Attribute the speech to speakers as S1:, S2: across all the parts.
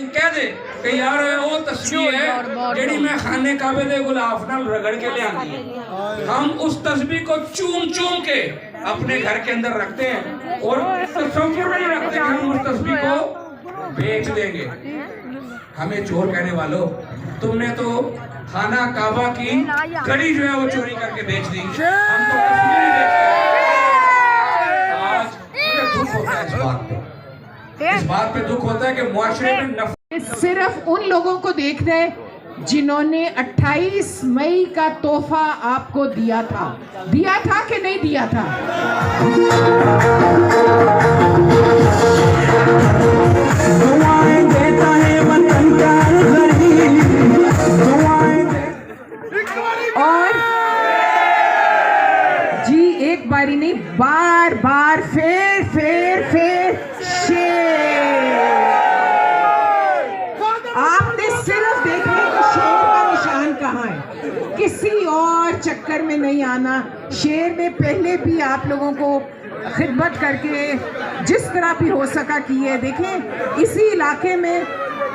S1: कह दे कि यार वो तस्वीर है जेड़ी मैं खाने काबे दे गुलाफ नाल रगड़ के ले आती है। हम उस तस्वीर को चूम चूम के अपने घर के अंदर रखते हैं और तस्वीर नहीं रखते कि हम उस तस्वीर को बेच देंगे। हमें चोर कहने वालों, तुमने तो खाना काबा की घड़ी जो है वो चोरी करके बेच दी। हम तो तस्वीर ही बेचते। आज मुझे दुख होता है इस बात पे दुख होता है कि मुआशरे में नफरत।
S2: सिर्फ उन लोगों को देख रहे जिन्होंने 28 मई का तोहफा आपको दिया था कि नहीं दिया था? दुआएं देता है वतन का गरीब, दुआएं और जी एक बारी नहीं, बार बार फिर आपने सिर्फ देखने को शेर का निशान कहाँ है, किसी और चक्कर में नहीं आना। शेर ने पहले भी आप लोगों को खिदमत करके जिस तरह भी हो सका की है। देखें इसी इलाके में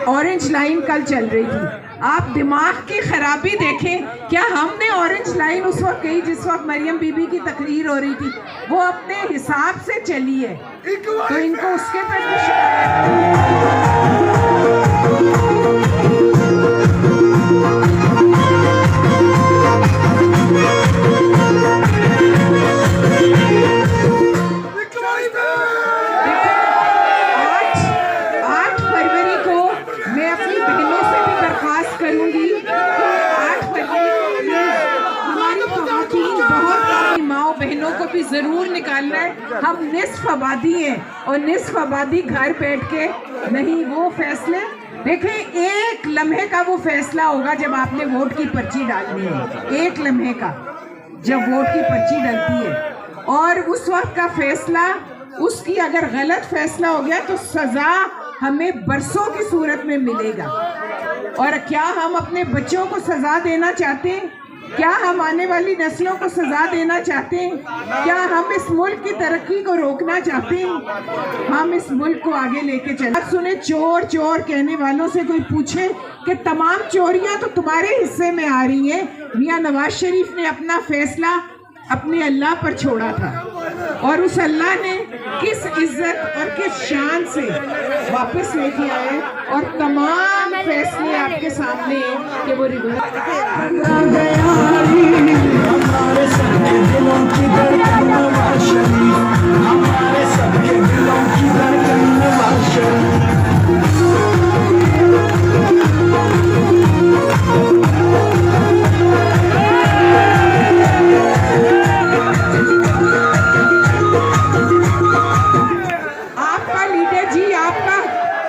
S2: ऑरेंज लाइन कल चल रही थी, आप दिमाग की खराबी देखें। क्या हमने ऑरेंज लाइन उस वक्त गई जिस वक्त मरियम बीबी की तकरीर हो रही थी? वो अपने हिसाब से चली है, तो इनको उसके पर भी बहनों को भी जरूर निकालना है। हम निस्फ आबादी हैं और निस्फ आबादी घर बैठ के नहीं। वो फैसले देखें, एक लम्हे का वो फैसला होगा जब आपने वोट की पर्ची डालनी है। एक लम्हे का जब वोट की पर्ची डलती है, और उस वक्त का फैसला, उसकी अगर गलत फैसला हो गया तो सजा हमें बरसों की सूरत में मिलेगा। और क्या हम अपने बच्चों को सजा देना चाहते हैं? क्या हम आने वाली नस्लों को सजा देना चाहते हैं? क्या हम इस मुल्क की तरक्की को रोकना चाहते हैं? हम इस मुल्क को आगे लेके चले। सुने चोर चोर कहने वालों से कोई पूछे कि तमाम चोरियां तो तुम्हारे हिस्से में आ रही हैं। मियां नवाज शरीफ ने अपना फैसला अपने अल्लाह पर छोड़ा था, और उस अल्लाह ने किस इज्जत और किस शान से वापस लेके आए, और तमाम फैसले आपके सामने हैं कि वो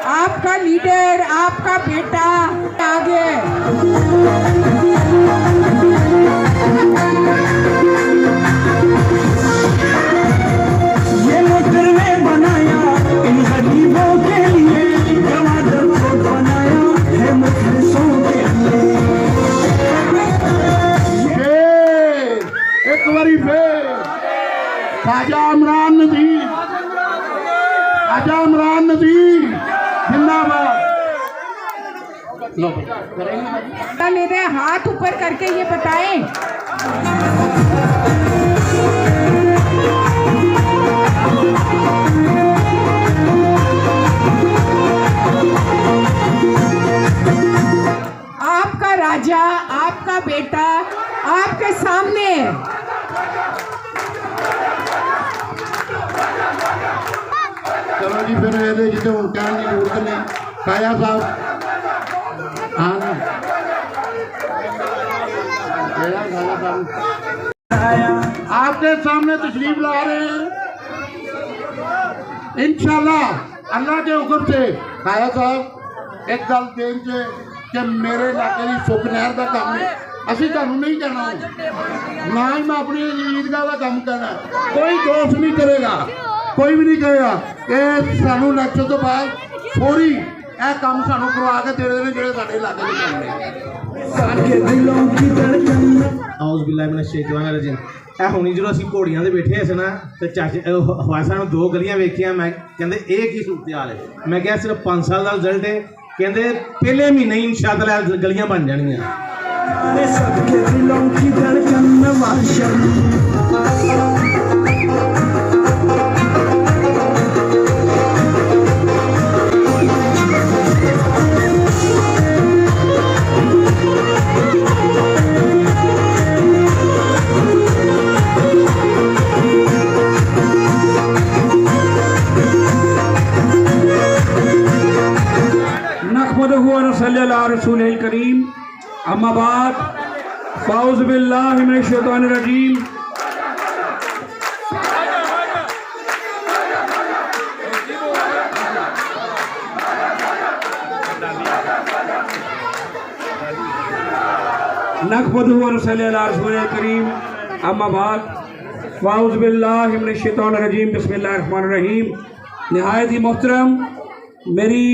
S2: आपका लीडर, आपका बेटा आगे। ये मुद्दे बनाया इन गरीबों के लिए, जवादों को बनाया है मुखलिसों के लिए।
S3: एक बारी फिर ख्वाजा इमरान नज़ीर, ख्वाजा इमरान नज़ीर जिंदाबाद।
S2: मेरे हाथ ऊपर करके ये बताएं, आपका राजा, आपका बेटा आपके सामने है।
S3: चलो जी फिर ये जिसे उनका जरूरत नहीं। काया साहब आपके सामने तशरीफ ला रहे हैं इंशाल्लाह अल्लाह के हुक्म से। काया साहब एक गल देख कि मेरे इलाके की सुख नहर का काम है, असी तुहानू नहीं कहना, ना ही मैं अपनी ईदगाह का काम कहना। कोई दोस्त नहीं करेगा, कोई भी नहीं कहेगा कि सानू इलेक्शन तो बाद फौरी यह काम सानू करवा के दे देने जो साडे इलाके में करने।
S4: ਹੁਣੀ ਜਦੋਂ ਅਸੀਂ ਘੋੜੀਆਂ ਦੇ ਬੈਠੇ ਸੀ ਨਾ ਤੇ ਚਾਚੇ ਹਵਾਸਾ ਨੂੰ 2 ਗਲੀਆਂ ਵੇਖੀਆਂ, ਮੈਂ ਕਹਿੰਦੇ ਇਹ ਕੀ ਸੂਰਤ ਹਾਲ ਹੈ। ਮੈਂ ਕਿਹਾ ਸਿਰਫ 5 ਸਾਲ ਦਾ ਰਿਜ਼ਲਟ ਹੈ, ਕਹਿੰਦੇ ਪਹਿਲੇ ਮਹੀਨੇ ਹੀ ਇੰਸ਼ਾਅੱਲਾ ਗਲੀਆਂ ਬਣ ਜਾਣਗੀਆਂ।
S5: सबके दिलों की धड़कन नवाज शरीफ।
S1: नहमदुहु व नसल्ली अला रसूलिल करीम, अम्मा बाद, फ़ाउज़ बिल्लाहि मिनश शैतानिर रजीम। नहमदुहु व नसल्ली अला रसूलिल करीम, अम्मा बाद, फ़ाउज़ बिल्लाहि मिनश शैतानिर रजीम, बिस्मिल्लाहिर रहमानिर रहीम। निहायत ही मोहतरम मेरी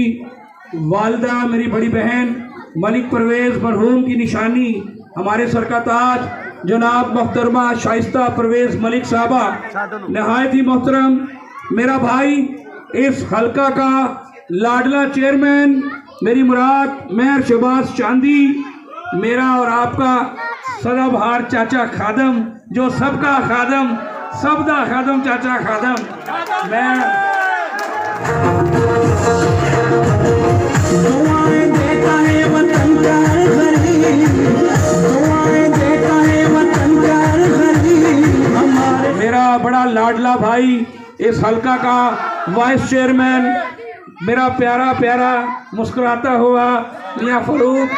S1: वालिदा, मेरी बड़ी बहन मलिक परवेज़ मरहूम की निशानी, हमारे सर का ताज जनाब मोहतरमा शाइस्ता परवेज़ मलिक साहबा, नहायत ही मोहतरम मेरा भाई, इस हलका का लाडला चेयरमैन, मेरी मुराद मेहर शहबाज चांदी, मेरा और आपका सदाबहार चाचा खादम, जो सबका खादम, सबदा खादम, चाचा खादम। मैं
S5: दुआएं देता है वतन का गरीब, दुआएं देता है वतन का गरीब हमारे।
S1: मेरा बड़ा लाडला भाई, इस हलका का वाइस चेयरमैन, मेरा प्यारा प्यारा मुस्कुराता हुआ मियां फरूक,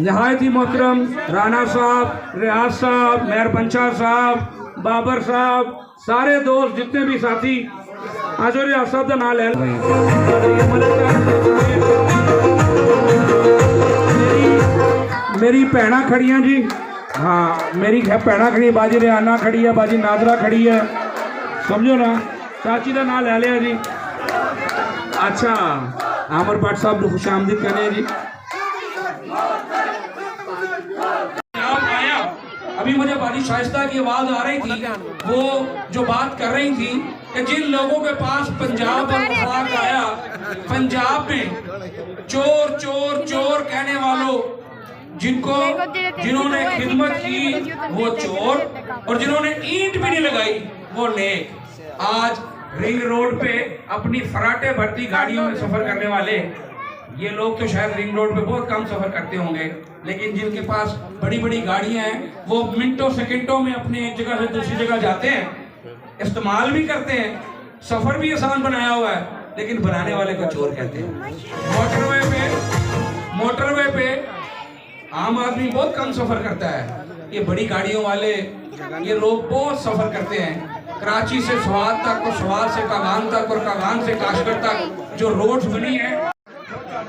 S1: नहायत ही मोहतरम राना साहब, रियाज साहब, मेहर पंचा साहब, बाबर साहब, सारे दोस्त जितने भी साथी आज सब का नाम ले मेरी भैन खड़ियां जी। हाँ, मेरी भैन खड़ी, बाजी रियाना खड़ी है, बाजी नाजरा खड़ी है, समझो ना। चाची का नाम ले लिया जी। अच्छा, आमर भट्ट साहब को खुश आमदीद कहने जी। अभी मुझे बाजी शाइस्ता की आवाज आ रही थी, वो जो बात कर रही थी कि जिन लोगों के पास पंजाब और वफाक आया, पंजाब में चोर चोर चोर कहने वालों, जिन्होंने खिदमत की वो चोर, और जिन्होंने ईंट भी नहीं लगाई वो नेक। आज रिंग रोड पे अपनी फराटे भरती गाड़ियों में सफर करने वाले ये लोग तो शायद रिंग रोड पे बहुत कम सफर करते होंगे, लेकिन जिनके पास बड़ी बड़ी गाड़ियां हैं वो मिनटों सेकंडों में अपनी एक जगह से दूसरी जगह जाते हैं, इस्तेमाल भी करते हैं, सफर भी आसान बनाया हुआ है, लेकिन बनाने वाले को चोर कहते हैं। मोटरवे पे आम आदमी बहुत कम सफर करता है, ये बड़ी गाड़ियों वाले ये लोग बहुत सफर करते हैं। कराची से स्वाद तक और स्वाद से कागान तक और कागान से काशगर तक जो रोड्स बनी है,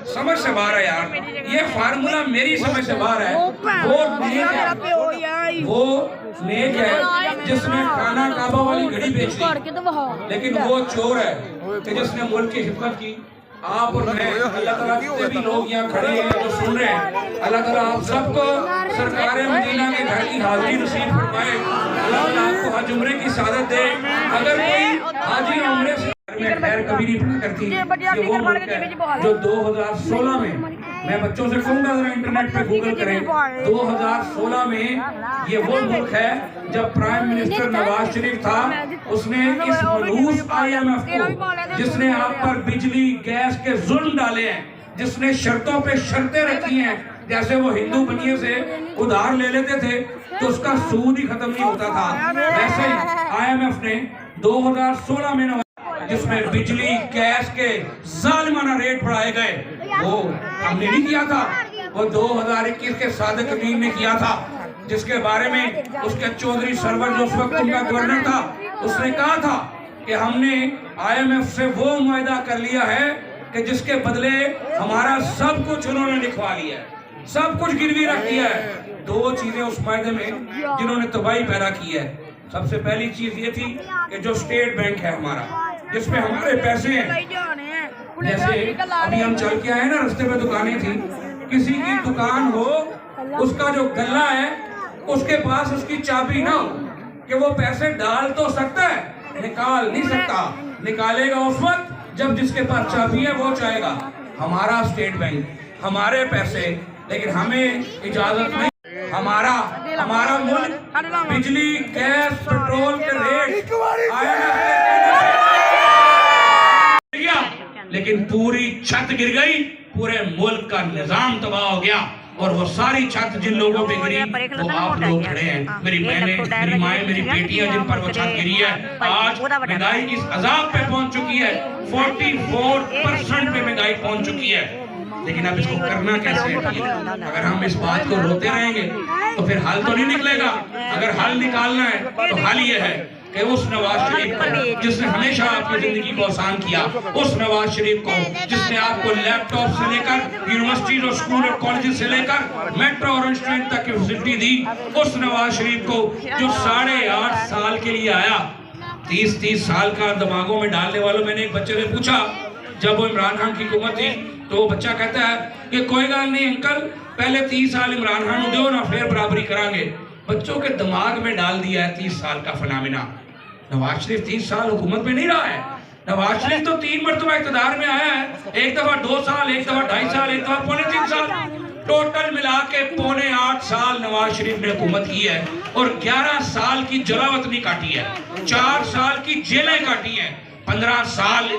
S1: समझ से बाहर है यार। ये फार्मूला मेरी समझ से बाहर है। वो नेक है जिसने खाना काबा वाली घड़ी बेच दी, लेकिन वो चोर है कि जिसने मुल्क की खिदमत की। आप और मैं, अल्लाह ताला जितने भी लोग यहाँ खड़े हैं जो सुन रहे हैं, अल्लाह ताला आप सबको सरकार मदीना के घर की हाजिरी नसीब फरमाए। अल्लाह ताला आपको हज उम्रे की सादत दे। अगर कोई हाजी उम्रे से में खैर कभी नहीं पता करती, ये वो मुल्क है जो 2016 में, मैं बच्चों से कहूँगा जरा इंटरनेट पे गूगल करें, 2016 में ये वो मुल्क है जब प्राइम मिनिस्टर नवाज शरीफ था, उसने इस मलूस IMF को, जिसने आप पर बिजली गैस के जुल्म डाले हैं, जिसने शर्तों पे शर्तें रखी हैं, जैसे वो हिंदू बनिए से उधार ले लेते थे तो उसका सूद ही खत्म नहीं होता था, वैसे ही IMF ने 2016 में जिसमें बिजली गैस के जालिमाना रेट बढ़ाए गए, वो हमने नहीं किया था, वो 2021 के सादिक अमीन ने किया था, जिसके बारे में उसके चौधरी सरवर जो उस वक्त उनका गवर्नर था, उसने कहा था कि हमने IMF से वो मुआहदा कर लिया है कि जिसके बदले हमारा सब कुछ उन्होंने लिखवा लिया है, सब कुछ गिरवी रख दिया है। दो चीजें उस मुआहदे में जिन्होंने तबाही पैदा की है। सबसे पहली चीज ये थी कि जो स्टेट बैंक है हमारा, जिसमें हमारे पैसे हैं, जैसे अभी हम चल के आए ना, रास्ते में दुकानें थी, किसी की दुकान हो, उसका जो गल्ला है उसके पास उसकी चाबी ना हो कि वो पैसे डाल तो सकता है, निकाल नहीं सकता। निकालेगा उस वक्त जब जिसके पास चाबी है वो चाहेगा। हमारा स्टेट बैंक, हमारे पैसे, लेकिन हमें इजाजत नहीं। हमारा मुल्क बिजली, गैस, पेट्रोल के रेट IMF के कहने से गया, लेकिन पूरी छत गिर गई, पूरे मुल्क का निजाम तबाह हो गया। और वो सारी छत जिन लोगों पे गिरी वो आप लोग खड़े हैं, मेरी बहनें, मेरी माएँ, मेरी बेटियां, जिन पर वो छत गिरी है। आज महंगाई इस अजाब पे पहुंच चुकी है, 44% पे महंगाई पहुंच चुकी है। लेकिन अब इसको करना कैसे है? अगर हम इस बात को रोते रहेंगे तो फिर हल तो नहीं निकलेगा। अगर हल निकालना है तो हल ये है कि उस नवाज शरीफ को जिसने हमेशा आपकी जिंदगी को आसान किया, उस नवाज शरीफ को जिसने आपको लैपटॉप से लेकर यूनिवर्सिटीज और स्कूल और कॉलेज से लेकर मेट्रो और इंस्टीट्यूट तक की फैसिलिटी दी, उस नवाज शरीफ को जो 8.5 साल के लिए आया, 30 साल का दिमागों में डालने वालों। मैंने एक बच्चे से पूछा, जब वो इमरान खान की हुकूमत थी, तो वो बच्चा कहता है कि कोई गल नहीं अंकल, पहले 30 साल इमरान खान को दो ना, फिर बराबरी करांगे। बच्चों के दिमाग में डाल दिया है 30 साल का फिनोमेना। नवाज शरीफ 30 साल हुकूमत में नहीं रहा है। नवाज शरीफ तो 3 मरतबा इक़्तिदार में आया है, एक दफा 2 साल, एक दफा 2.5 साल, एक दफा 3.25 साल, टोटल मिला के 7.25 साल नवाज शरीफ ने हुकूमत की है। और 11 साल की जलावतनी काटी है, 4 साल की जेलें काटी हैं, 15 साल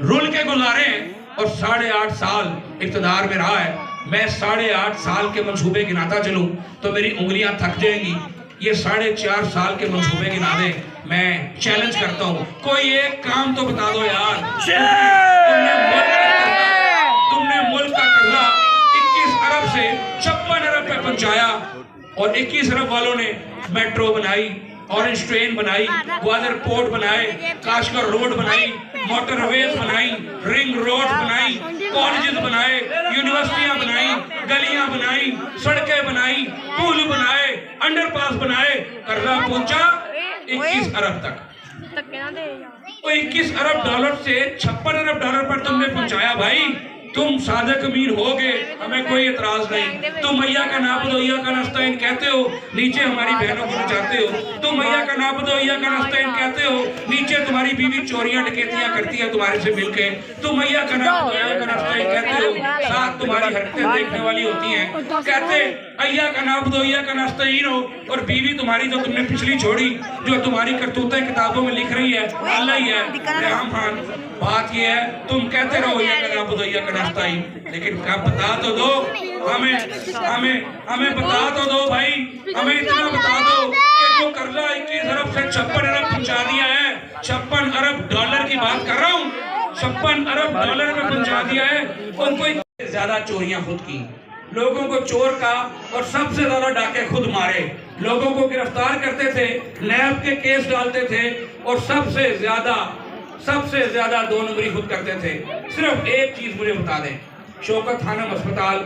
S1: रुल के गुजारे हैं और 8.5 साल इक़्तिदार में रहा है। मैं 8.5 साल के मंसूबे गिनाता चलूं तो मेरी उंगलियां थक जाएंगी। ये 4.5 साल के मंसूबे गिना दे। मैं चैलेंज करता हूं, कोई एक काम तो बता दो यार। तुमने मुल्क का कर्जा 21 अरब से 56 अरब पे पहुंचाया और 21 अरब वालों ने मेट्रो बनाई, ऑरेंज ट्रेन बनाई, ग्वादर पोर्ट बनाए, काशगर रोड बनाई, मोटरवेज बनाई, रिंग रोड बनाई, कॉलेजेस बनाए, यूनिवर्सिटियां बनाई, गलियां बनाई, सड़कें बनाई, पुल बनाए, अंडरपास बनाए। कर्जा पहुंचा 21 अरब तक। तो 21 अरब डॉलर से 56 अरब डॉलर पर तुमने पहुंचाया। भाई तुम सादक अमीर हो गए, हमें कोई एतराज नहीं। तुम मैया का नाबदोइया का नस्ताइन कहते हो, नीचे हमारी बहनों को नचाते हो। तुम मैया का नाबदोइया का नस्ताइन कहते हो, नीचे तुम्हारी बीवी चोरियां डकैतियां करती है तुम्हारे से मिलके। तुम मैया का नाबदोइया का नस्ताइन कहते हो, साथ तुम्हारी हरकतें देखने वाली होती हैं। कहते अय्या का नाबदोइया का नस्ताइन हो और बीवी तुम्हारी जो तुमने पिछली छोड़ी, जो तुम्हारी करतूतें किताबों में लिख रही है, अल्लाह ही है, रहम खान। बात ये है, तुम कहते रहो अय्या का नाबदोइया का नस्ताइन, लेकिन कब बता तो दो हमें बता तो दो भाई। हमें इतना बता दो कि जो कर्जा 21 अरब से 56 अरब पहुंचा दिया है, 56 अरब डॉलर की बात कर रहा हूँ, 56 अरब डॉलर में पहुंचा दिया है। उनको ज्यादा चोरियां खुद की, लोगों को चोर का और सबसे ज्यादा डाके खुद मारे, लोगों को गिरफ्तार करते थे, नैब के केस डालते थे और सबसे ज्यादा 2 नंबरी खुद करते थे। सिर्फ एक चीज मुझे बता दें, शौकत खानम अस्पताल,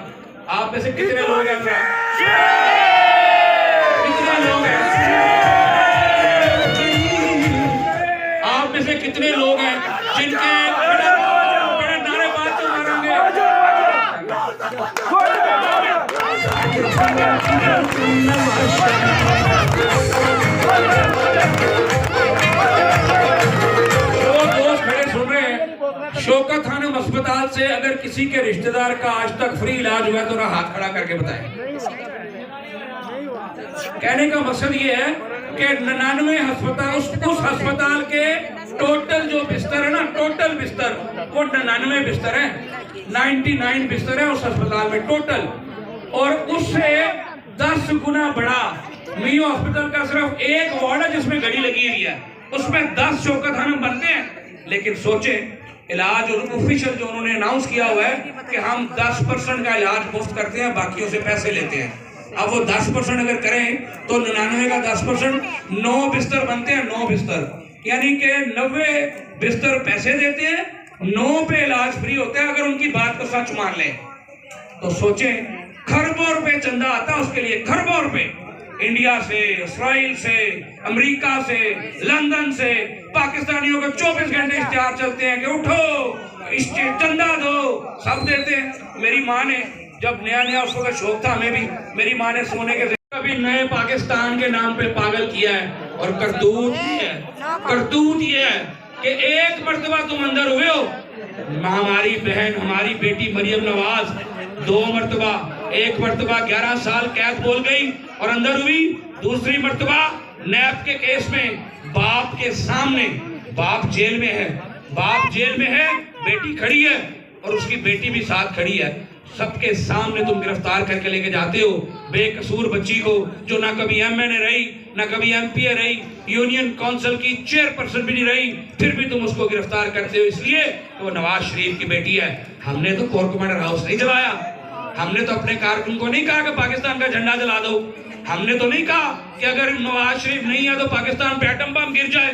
S1: आप में से कितने लोग हैं? कितने लोग हैं? आप में से कितने लोग हैं जिनके बड़े नारेबाज तो मारेंगे? शौकत खानम अस्पताल से अगर किसी के रिश्तेदार का आज तक फ्री इलाज हुआ तो हाथ खड़ा करके बताएं। कहने का मकसद ये है कि 99 अस्पताल, उस अस्पताल के टोटल जो बिस्तर है ना, टोटल बिस्तर वो 99 बिस्तर है, 99 बिस्तर है उस अस्पताल में टोटल। और उससे 10 गुना बड़ा मियो हॉस्पिटल का सिर्फ एक वार्ड है जिसमें घड़ी लगी हुई है, उसमें 10 शौकत खानम बनते हैं। लेकिन सोचें, इलाज ऑफिशियल जो उन्होंने अनाउंस किया हुआ है कि हम 10% का इलाज मुफ्त करते हैं, बाकियों से पैसे लेते हैं। अब वो 10% अगर करें तो 99 का 10%, 9 बिस्तर बनते हैं, 9 बिस्तर, यानी कि 90 बिस्तर पैसे देते हैं, 9 पे इलाज फ्री होता है। अगर उनकी बात को सच मान लें तो सोचें, खरबों रुपए चंदा आता है उसके लिए, खरबों रुपए, इंडिया से, इसराइल से, अमेरिका से, लंदन से। पाकिस्तानियों को 24 घंटे इश्तिहार चलते हैं कि उठो चंदा दो, सब देते हैं। मेरी माँ ने जब नया उस वक्त शौक था, हमें भी, मेरी माँ ने सोने के कभी नए पाकिस्तान के नाम पे पागल किया है। और करतूत ये है कि एक मर्तबा तुम अंदर हुए हो, हमारी बहन, हमारी बेटी मरियम नवाज 2 मरतबा, एक मरतबा 11 साल कैद बोल गई और अंदर हुई, दूसरी मरतबा नैब के केस में बाप के सामने, बाप जेल में है, बाप जेल में है, बेटी खड़ी है और उसकी बेटी भी साथ खड़ी है, सबके सामने तुम गिरफ्तार करके लेके जाते हो बेकसूर बच्ची को, जो ना कभी एमएनए रही, ना कभी एमपीए रही, यूनियन काउंसिल की चेयरपर्सन भी नहीं रही, फिर भी तुम उसको गिरफ्तार करते हो इसलिए कि वो नवाज शरीफ की बेटी है। हमने तो कोर कमांडर हाउस नहीं जलाया, हमने तो अपने कारकुन को नहीं कहा कि पाकिस्तान का झंडा जला दो, हमने तो नहीं कहा कि अगर नवाज शरीफ नहीं है तो पाकिस्तान पे एटम बम गिर जाए।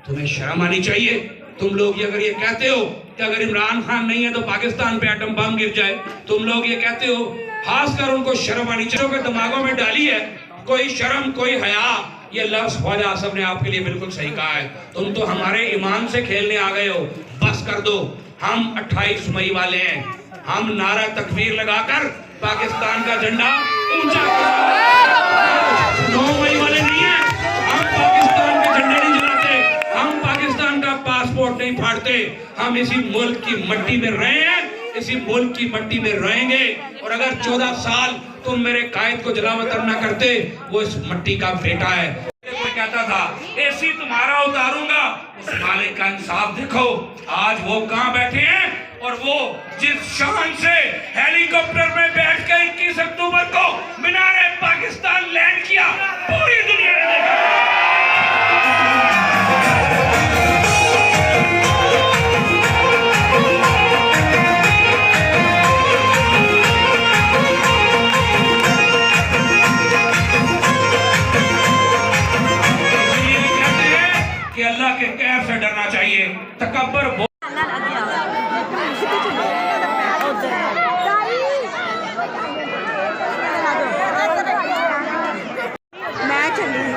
S1: तुम्हें शर्म आनी चाहिए। तुम लोग अगर ये कहते हो कि अगर इमरान खान नहीं है तो पाकिस्तान पे एटम बम गिर जाए, तुम लोग ये कहते हो, खासकर उनको शर्म आनी चाहिए कि दिमागों में डाली है कोई शर्म कोई हया। ये लफ्ज ख्वाजा आसफ ने आपके लिए बिल्कुल सही कहा है। तुम तो हमारे ईमान से खेलने आ गए हो, बस कर दो। हम 28 मई वाले हैं, हम नारा तकबीर लगाकर पाकिस्तान का झंडा ऊंचा करेंगे। 9 मई वाले नहीं है, हम पाकिस्तान के झंडे नहीं जलाते, हम पाकिस्तान का पासपोर्ट नहीं फाड़ते, हम इसी मुल्क की मट्टी में रहे हैं, इसी मुल्क की मट्टी में रहेंगे। और अगर 14 साल तुम मेरे कायद को जलावतन न करते, वो इस मट्टी का बेटा है। कोई कहता था एसी तुम्हारा उतारूंगा, उस मालिक का इंसाफ देखो, आज वो कहां बैठे हैं और वो जिस शान से हेलीकॉप्टर में बैठ के 21 अक्टूबर को मीनारे पाकिस्तान लैंड किया, पूरी दुनिया ने देखा। कि अल्लाह के कहर से डरना चाहिए। तकब्बर
S6: मैं चली